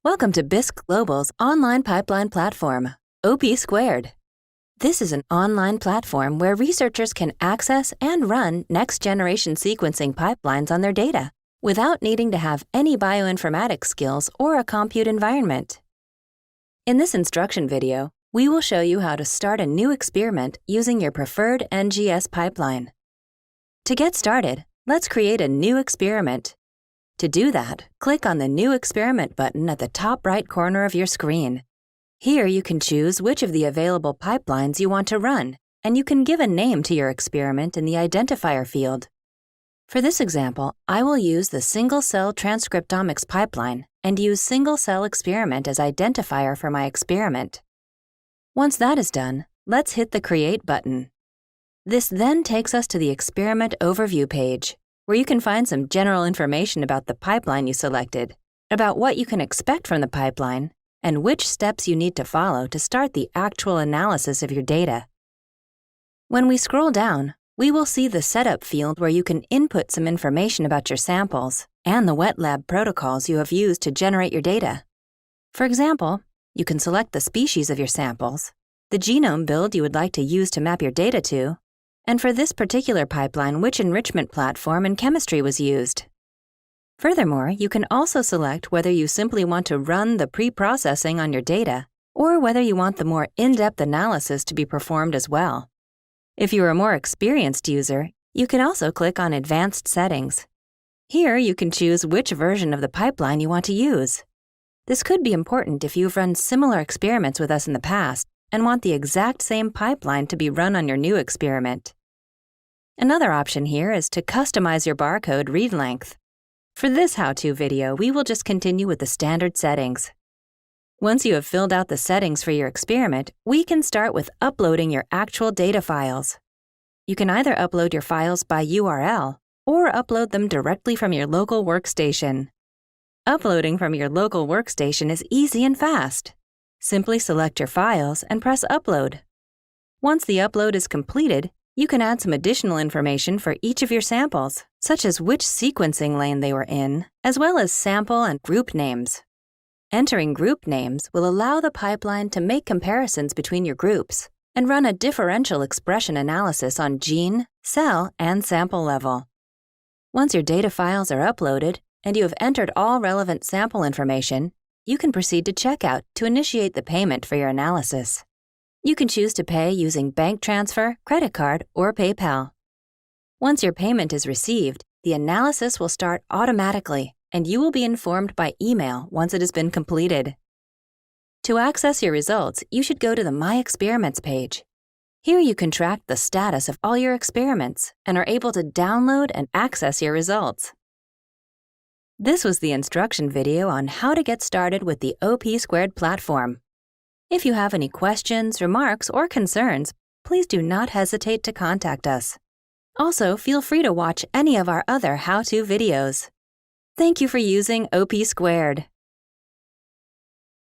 Welcome to BISC Global's online pipeline platform, OP2. This is an online platform where researchers can access and run next-generation sequencing pipelines on their data without needing to have any bioinformatics skills or a compute environment. In this instruction video, we will show you how to start a new experiment using your preferred NGS pipeline. To get started, let's create a new experiment. To do that, click on the New Experiment button at the top right corner of your screen. Here you can choose which of the available pipelines you want to run, and you can give a name to your experiment in the identifier field. For this example, I will use the single-cell transcriptomics pipeline and use single-cell experiment as identifier for my experiment. Once that is done, let's hit the Create button. This then takes us to the Experiment Overview page, where you can find some general information about the pipeline you selected, about what you can expect from the pipeline, and which steps you need to follow to start the actual analysis of your data. When we scroll down, we will see the Setup field where you can input some information about your samples and the wet lab protocols you have used to generate your data. For example, you can select the species of your samples, the genome build you would like to use to map your data to, and for this particular pipeline, which enrichment platform and chemistry was used. Furthermore, you can also select whether you simply want to run the pre-processing on your data or whether you want the more in-depth analysis to be performed as well. If you are a more experienced user, you can also click on Advanced Settings. Here, you can choose which version of the pipeline you want to use. This could be important if you've run similar experiments with us in the past and want the exact same pipeline to be run on your new experiment. Another option here is to customize your barcode read length. For this how-to video, we will just continue with the standard settings. Once you have filled out the settings for your experiment, we can start with uploading your actual data files. You can either upload your files by URL or upload them directly from your local workstation. Uploading from your local workstation is easy and fast. Simply select your files and press Upload. Once the upload is completed, you can add some additional information for each of your samples, such as which sequencing lane they were in, as well as sample and group names. Entering group names will allow the pipeline to make comparisons between your groups and run a differential expression analysis on gene, cell, and sample level. Once your data files are uploaded and you have entered all relevant sample information, you can proceed to checkout to initiate the payment for your analysis. You can choose to pay using bank transfer, credit card, or PayPal. Once your payment is received, the analysis will start automatically, and you will be informed by email once it has been completed. To access your results, you should go to the My Experiments page. Here you can track the status of all your experiments and are able to download and access your results. This was the instruction video on how to get started with the OP2 platform. If you have any questions, remarks, or concerns, please do not hesitate to contact us. Also, feel free to watch any of our other how-to videos. Thank you for using OP2.